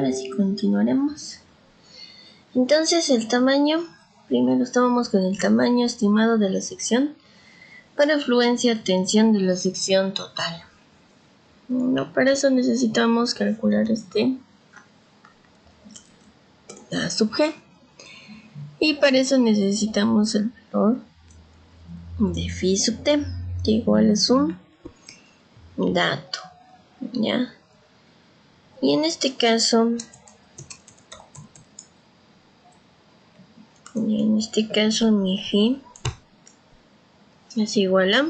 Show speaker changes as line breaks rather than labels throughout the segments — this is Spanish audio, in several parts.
ahora sí continuaremos. Entonces el tamaño, primero estábamos con el tamaño estimado de la sección para afluencia tensión de la sección total. No, para eso necesitamos calcular la sub G. Y para eso necesitamos el valor de phi sub t, que igual es un dato, ¿ya? Y en este caso, mi phi es igual a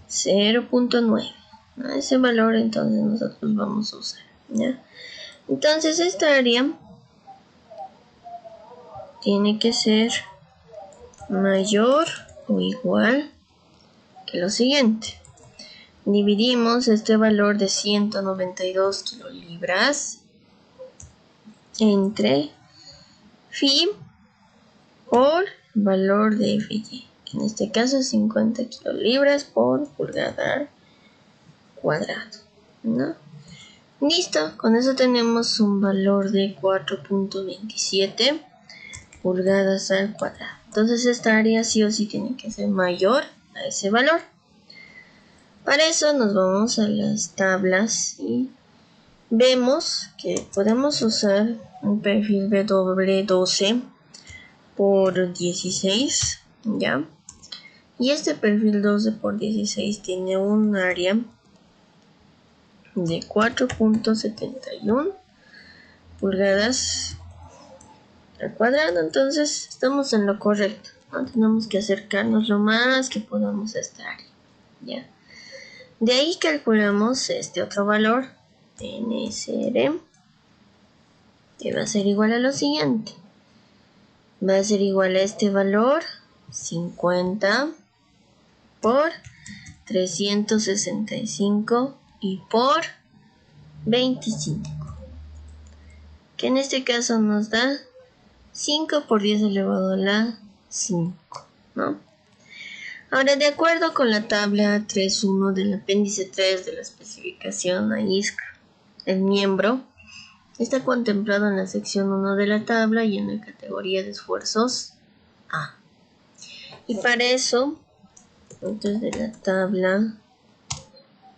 0.9. Ese valor entonces nosotros vamos a usar, ¿ya? Entonces esta área tiene que ser mayor o igual que lo siguiente. Dividimos este valor de 192 kilolibras entre phi por valor de Fy, que en este caso es 50 kilolibras por pulgada cuadrado, ¿no? Listo, con eso tenemos un valor de 4.27 pulgadas al cuadrado. Entonces esta área sí o sí tiene que ser mayor a ese valor. Para eso nos vamos a las tablas y vemos que podemos usar un perfil W12 por 16, ¿ya? Y este perfil 12 por 16 tiene un área de 4.71 pulgadas al cuadrado, entonces estamos en lo correcto, ¿no? Tenemos que acercarnos lo más que podamos a esta área, ¿ya? De ahí calculamos este otro valor, NSR, que va a ser igual a lo siguiente. Va a ser igual a este valor, 50 por 365 y por 25. Que en este caso nos da 5 por 10 elevado a la 5, ¿no? Ahora, de acuerdo con la tabla 3.1 del apéndice 3 de la especificación AISC, el miembro está contemplado en la sección 1 de la tabla y en la categoría de esfuerzos A. Y para eso, entonces de la tabla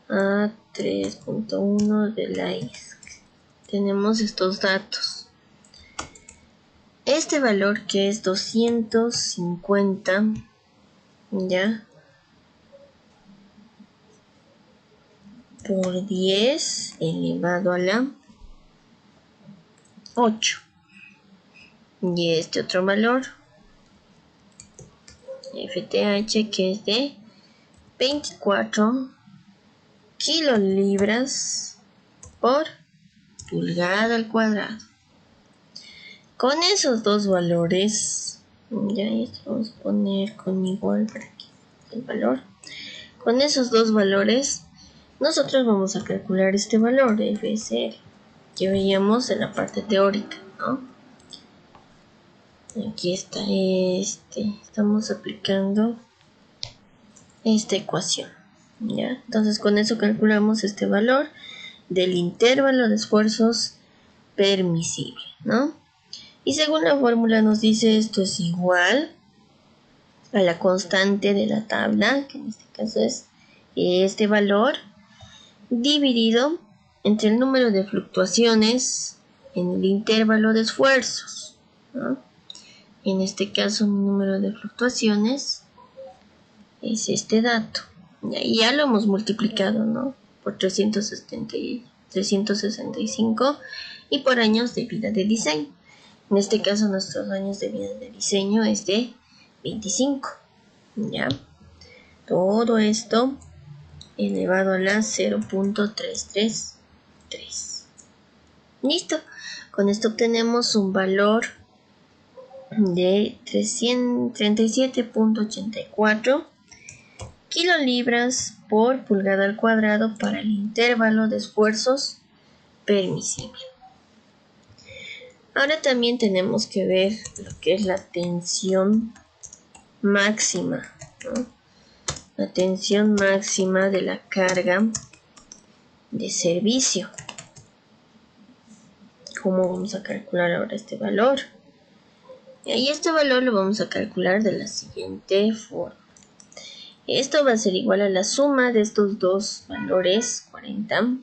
A3.1 de la AISC, tenemos estos datos. Este valor que es 250, ¿ya? Por 10 elevado a la 8. Y este otro valor, FTH, que es de 24 kilolibras por pulgada al cuadrado. Con esos dos valores, ya vamos a poner con igual para aquí el valor. Con esos dos valores, nosotros vamos a calcular este valor de FSR que veíamos en la parte teórica, ¿no? Aquí está estamos aplicando esta ecuación, ¿ya? Entonces con eso calculamos este valor del intervalo de esfuerzos permisible, ¿no? Y según la fórmula nos dice esto es igual a la constante de la tabla, que en este caso es este valor, dividido entre el número de fluctuaciones en el intervalo de esfuerzos, ¿no? En este caso mi número de fluctuaciones es este dato. Y ya lo hemos multiplicado, ¿no? Por 365 y por años de vida de diseño. En este caso nuestros años de vida de diseño es de 25, ¿ya? Todo esto elevado a la 0.333. Listo. Con esto obtenemos un valor de 337.84 kilolibras por pulgada al cuadrado para el intervalo de esfuerzos permisible. Ahora también tenemos que ver lo que es la tensión máxima, ¿no? La tensión máxima de la carga de servicio. ¿Cómo vamos a calcular ahora este valor? Y este valor lo vamos a calcular de la siguiente forma. Esto va a ser igual a la suma de estos dos valores, 40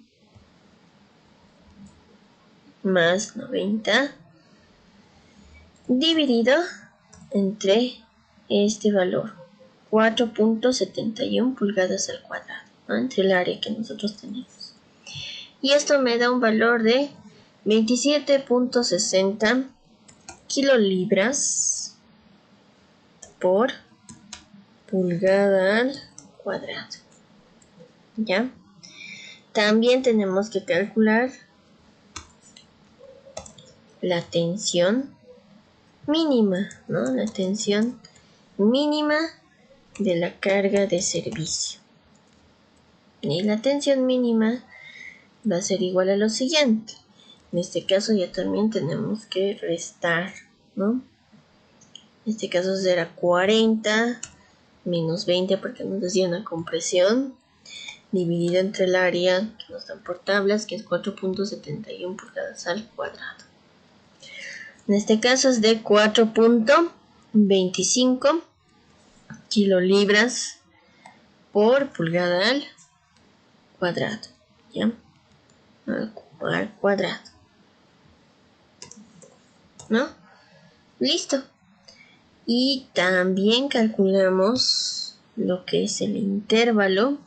más 90, dividido entre este valor, 4.71 pulgadas al cuadrado, ¿no? Entre el área que nosotros tenemos. Y esto me da un valor de 27.60 kilolibras por pulgada al cuadrado. ¿Ya? También tenemos que calcular la tensión mínima, ¿no? La tensión mínima de la carga de servicio. Y la tensión mínima va a ser igual a lo siguiente. En este caso ya también tenemos que restar, ¿no? En este caso será 40 menos 20 porque nos decía una compresión dividida entre el área que nos dan por tablas, que es 4.71 pulgadas al cuadrado. En este caso es de 4.25 kilolibras por pulgada al cuadrado, ¿ya? Al cuadrado, ¿no? Listo. Y también calculamos lo que es el intervalo.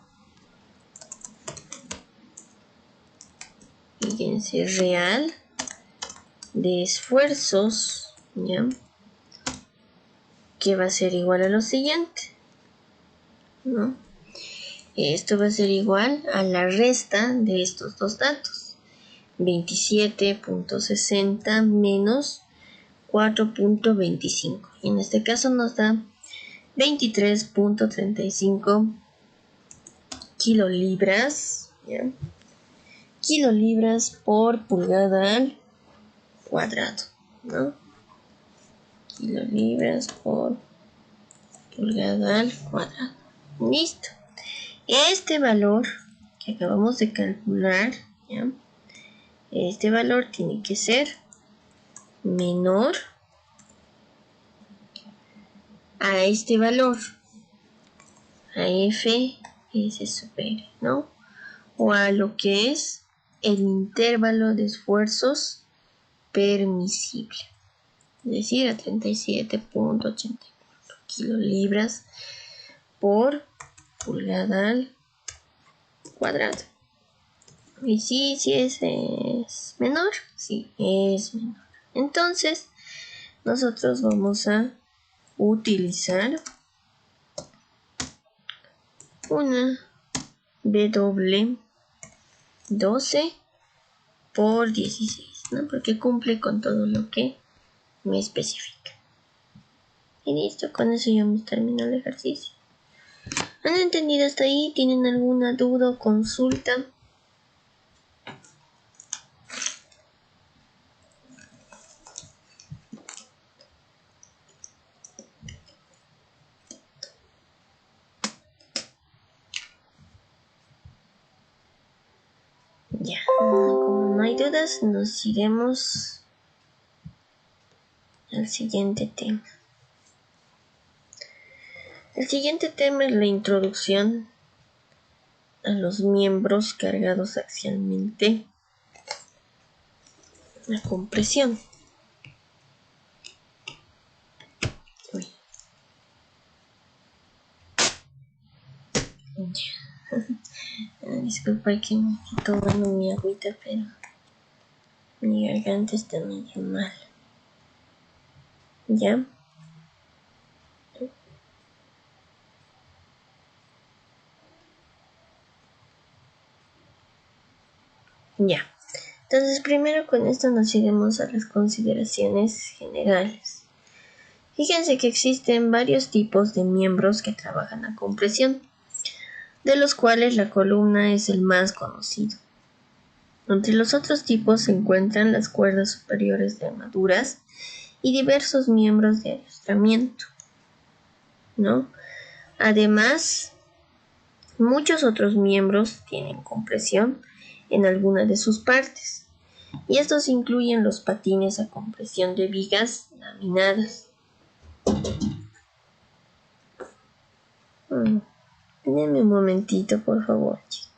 Fíjense, real de esfuerzos, ¿ya? Que va a ser igual a lo siguiente, ¿no? Esto va a ser igual a la resta de estos dos datos. 27.60 menos 4.25. Y en este caso nos da 23.35 kilolibras, ¿ya? Kilolibras por pulgada al cuadrado, ¿no? Kilolibras por pulgada al cuadrado. Listo. Este valor que acabamos de calcular, ¿ya? Este valor tiene que ser menor a este valor, a F S super, ¿no? O a lo que es el intervalo de esfuerzos permisible, es decir, a 37.84 kilolibras por pulgada al cuadrado. Y si es menor, sí es menor. Entonces, nosotros vamos a utilizar una W12 por 16, ¿no? Porque cumple con todo lo que me especifica. Y listo, con eso ya hemos terminado el ejercicio. ¿Han entendido hasta ahí? ¿Tienen alguna duda o consulta? Ya, como no hay dudas, nos iremos al siguiente tema. El siguiente tema es la introducción a los miembros cargados axialmente, la compresión. Uy. Disculpa que me estoy tomando mi agüita, pero mi garganta está medio mal. ¿Ya? Ya. Entonces, primero con esto nos iremos a las consideraciones generales. Fíjense que existen varios tipos de miembros que trabajan a compresión, de los cuales la columna es el más conocido. Entre los otros tipos se encuentran las cuerdas superiores de armaduras y diversos miembros de adiestramiento, ¿no? Además, muchos otros miembros tienen compresión en alguna de sus partes, Y estos incluyen los patines a compresión de vigas laminadas. Denme un momentito, por favor, chicos.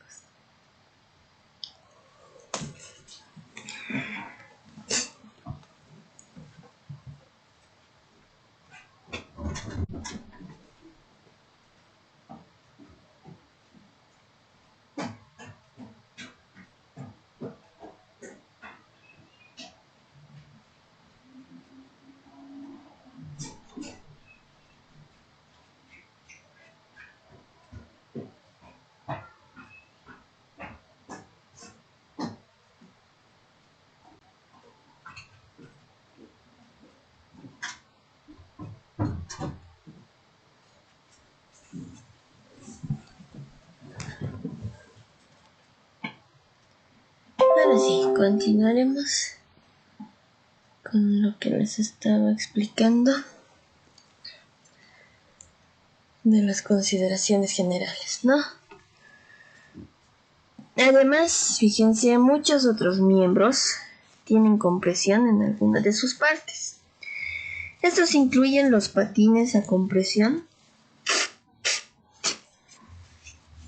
Ahora sí, continuaremos con lo que les estaba explicando de las consideraciones generales, ¿no? Además, fíjense, muchos otros miembros tienen compresión en alguna de sus partes. Estos incluyen los patines a compresión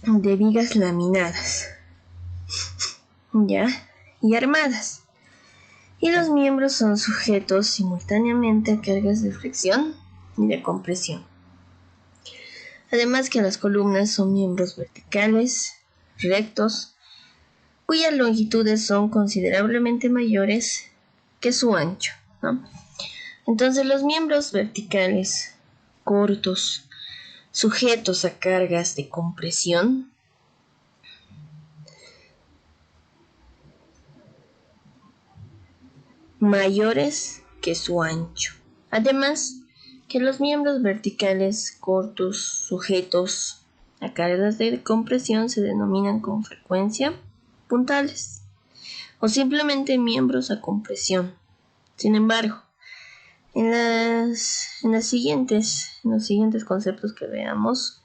de vigas laminadas, ¿ya? Y armadas. Y los miembros son sujetos simultáneamente a cargas de flexión y de compresión. Además que las columnas son miembros verticales, rectos, cuyas longitudes son considerablemente mayores que su ancho, ¿no? Entonces los miembros verticales, cortos, sujetos a cargas de compresión, mayores que su ancho. Además que los miembros verticales, cortos, sujetos a cargas de compresión se denominan con frecuencia puntales o simplemente miembros a compresión. Sin embargo, en los siguientes conceptos que veamos,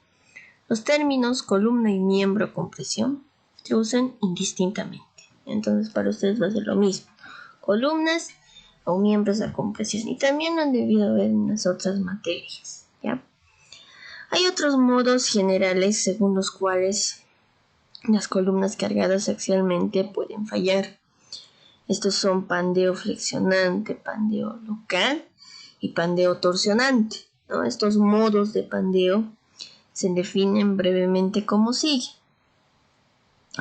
los términos columna y miembro a compresión se usan indistintamente. Entonces para ustedes va a ser lo mismo, columnas o miembros a compresión, y también lo han debido ver en las otras materias, ¿ya? Hay otros modos generales según los cuales las columnas cargadas axialmente pueden fallar. Estos son pandeo flexionante, pandeo local y pandeo torsionante, ¿no? Estos modos de pandeo se definen brevemente como sigue.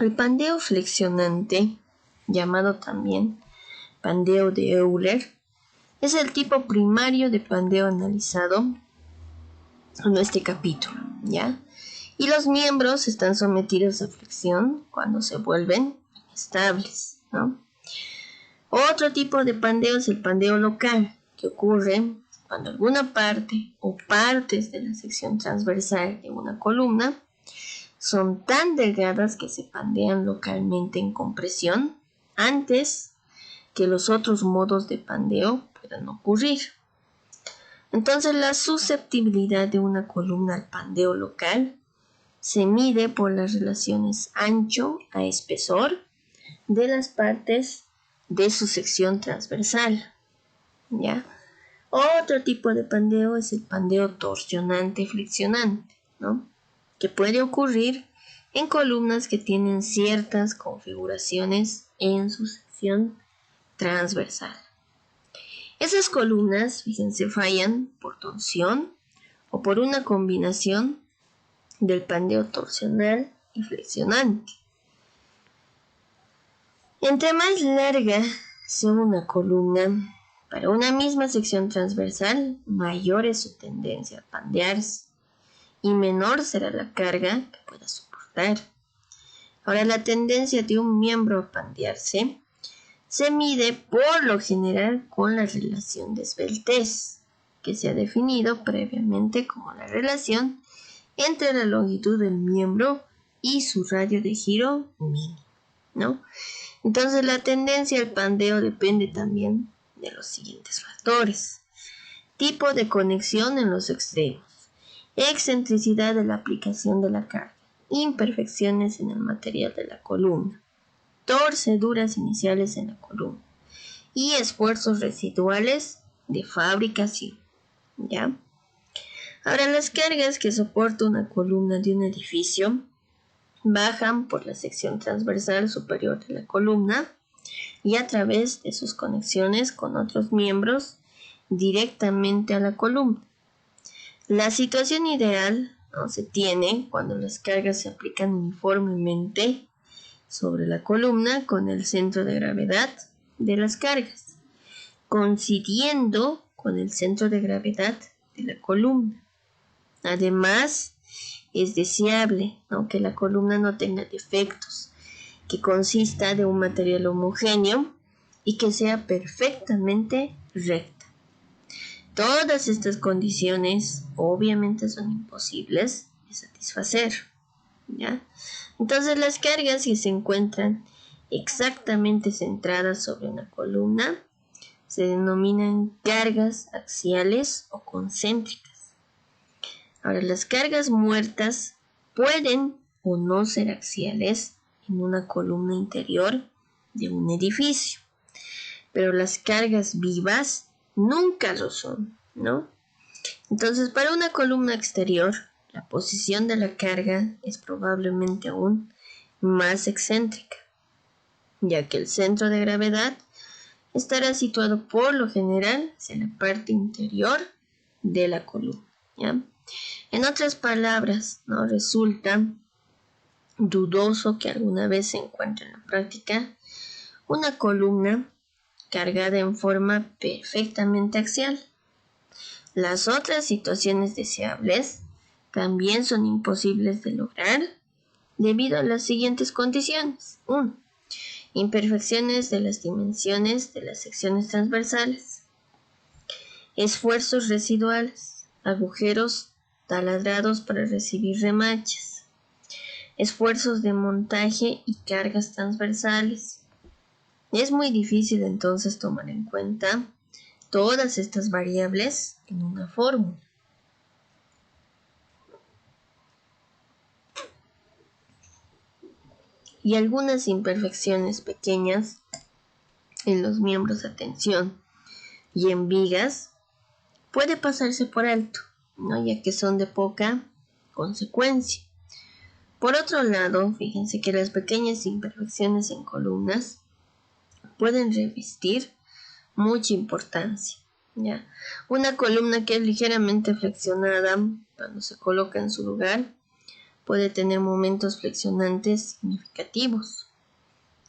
El pandeo flexionante, llamado también pandeo de Euler, es el tipo primario de pandeo analizado en este capítulo, ¿ya? Y los miembros están sometidos a flexión cuando se vuelven inestables, ¿no? Otro tipo de pandeo es el pandeo local, que ocurre cuando alguna parte o partes de la sección transversal de una columna son tan delgadas que se pandean localmente en compresión antes que los otros modos de pandeo puedan ocurrir. Entonces la susceptibilidad de una columna al pandeo local se mide por las relaciones ancho a espesor de las partes de su sección transversal, ¿ya? Otro tipo de pandeo es el pandeo torsionante flexionante, ¿no? Que puede ocurrir en columnas que tienen ciertas configuraciones en su sección transversal. Esas columnas, fíjense, fallan por torsión o por una combinación del pandeo torsional y flexionante. Entre más larga sea una columna para una misma sección transversal, mayor es su tendencia a pandearse y menor será la carga que pueda soportar. Ahora, la tendencia de un miembro a pandearse se mide por lo general con la relación de esbeltez, que se ha definido previamente como la relación entre la longitud del miembro y su radio de giro mínimo, ¿no? Entonces la tendencia al pandeo depende también de los siguientes factores: tipo de conexión en los extremos, excentricidad de la aplicación de la carga, imperfecciones en el material de la columna, torceduras iniciales en la columna y esfuerzos residuales de fabricación. ¿Ya? Ahora, las cargas que soporta una columna de un edificio bajan por la sección transversal superior de la columna y a través de sus conexiones con otros miembros directamente a la columna. La situación ideal no se tiene cuando las cargas se aplican uniformemente sobre la columna con el centro de gravedad de las cargas, coincidiendo con el centro de gravedad de la columna. Además, es deseable, que la columna no tenga defectos, que consista de un material homogéneo y que sea perfectamente recta. Todas estas condiciones obviamente son imposibles de satisfacer, ¿ya? Entonces las cargas que se encuentran exactamente centradas sobre una columna se denominan cargas axiales o concéntricas. Ahora, las cargas muertas pueden o no ser axiales en una columna interior de un edificio, pero las cargas vivas nunca lo son, ¿no? Entonces, para una columna exterior, la posición de la carga es probablemente aún más excéntrica, ya que el centro de gravedad estará situado por lo general hacia la parte interior de la columna, ¿ya? En otras palabras, no resulta dudoso que alguna vez se encuentre en la práctica una columna cargada en forma perfectamente axial. Las otras situaciones deseables también son imposibles de lograr debido a las siguientes condiciones. 1. Imperfecciones de las dimensiones de las secciones transversales. Esfuerzos residuales. Agujeros taladrados para recibir remaches. Esfuerzos de montaje y cargas transversales. Es muy difícil entonces tomar en cuenta todas estas variables en una fórmula. Y algunas imperfecciones pequeñas en los miembros de tensión y en vigas puede pasarse por alto, ¿no? Ya que son de poca consecuencia. Por otro lado, fíjense que las pequeñas imperfecciones en columnas pueden revestir mucha importancia, ¿ya? Una columna que es ligeramente flexionada cuando se coloca en su lugar puede tener momentos flexionantes significativos,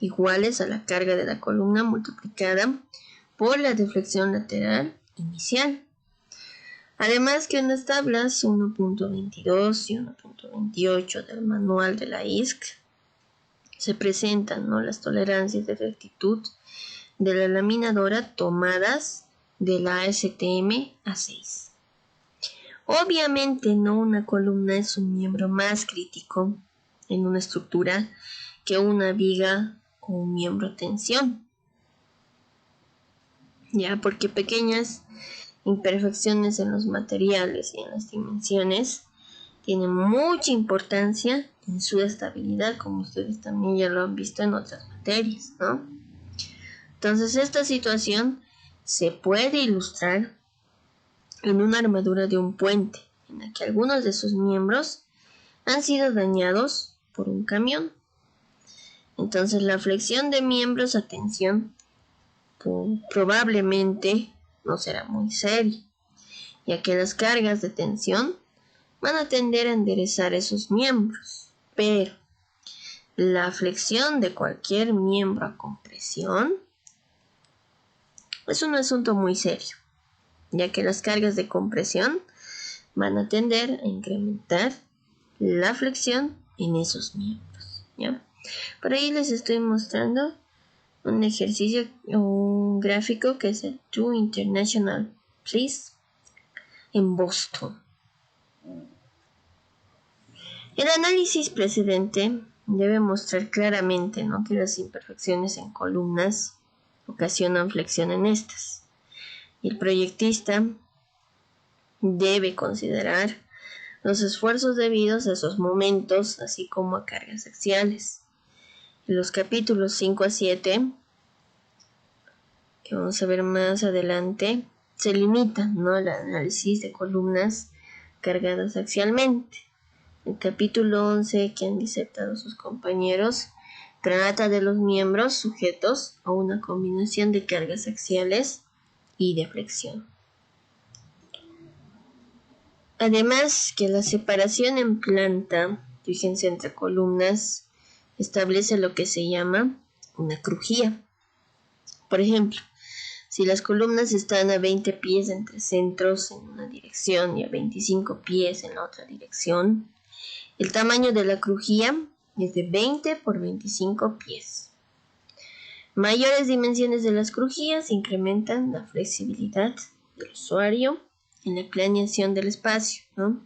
iguales a la carga de la columna multiplicada por la deflexión lateral inicial. Además que en las tablas 1.22 y 1.28 del manual de la ISC se presentan, ¿no?, las tolerancias de rectitud de la laminadora tomadas de la ASTM A6. Obviamente no una columna es un miembro más crítico en una estructura que una viga o un miembro de tensión, ya, porque pequeñas imperfecciones en los materiales y en las dimensiones tienen mucha importancia en su estabilidad, como ustedes también ya lo han visto en otras materias, ¿no? Entonces esta situación se puede ilustrar en una armadura de un puente, en la que algunos de sus miembros han sido dañados por un camión. Entonces la flexión de miembros a tensión probablemente no será muy seria, ya que las cargas de tensión van a tender a enderezar esos miembros, pero la flexión de cualquier miembro a compresión es un asunto muy serio, ya que las cargas de compresión van a tender a incrementar la flexión en esos miembros, ¿ya? Por ahí les estoy mostrando un ejercicio o un gráfico que es el TUE International Place en Boston. El análisis precedente debe mostrar claramente, ¿no?, que las imperfecciones en columnas ocasionan flexión en estas. El proyectista debe considerar los esfuerzos debidos a esos momentos, así como a cargas axiales. Los capítulos 5 a 7, que vamos a ver más adelante, se limitan, ¿no?, al análisis de columnas cargadas axialmente. El capítulo 11, que han disertado sus compañeros, trata de los miembros sujetos a una combinación de cargas axiales y de flexión. Además, que la separación en planta, fíjense, entre columnas, establece lo que se llama una crujía. Por ejemplo, si las columnas están a 20 pies entre centros en una dirección y a 25 pies en la otra dirección, el tamaño de la crujía es de 20 por 25 pies. Mayores dimensiones de las crujías incrementan la flexibilidad del usuario en la planeación del espacio, ¿no?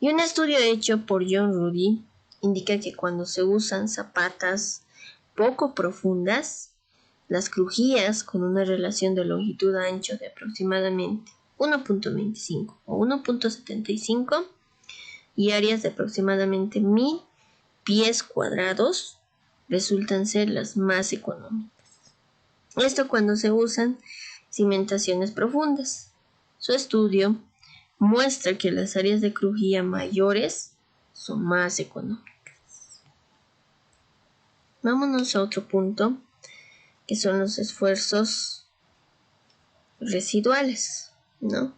Y un estudio hecho por John Rudy indica que cuando se usan zapatas poco profundas, las crujías con una relación de longitud a ancho de aproximadamente 1.25 o 1.75 y áreas de aproximadamente 1000 pies cuadrados resultan ser las más económicas. Esto cuando se usan cimentaciones profundas. Su estudio muestra que las áreas de crujía mayores son más económicas. Vámonos a otro punto, que son los esfuerzos residuales, ¿no?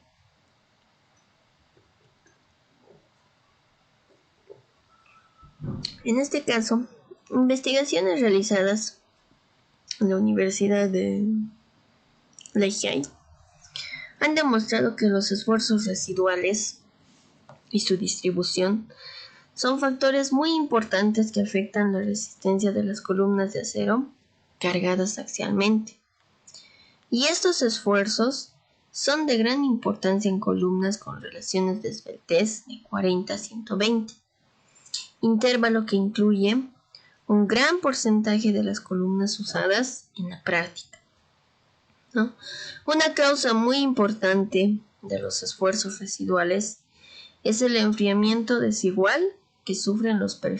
En este caso, investigaciones realizadas en la Universidad de Lehigh han demostrado que los esfuerzos residuales y su distribución son factores muy importantes que afectan la resistencia de las columnas de acero cargadas axialmente. Y estos esfuerzos son de gran importancia en columnas con relaciones de esbeltez de 40 a 120, intervalo que incluye un gran porcentaje de las columnas usadas en la práctica, ¿no? Una causa muy importante de los esfuerzos residuales es el enfriamiento desigual que sufren los perfiles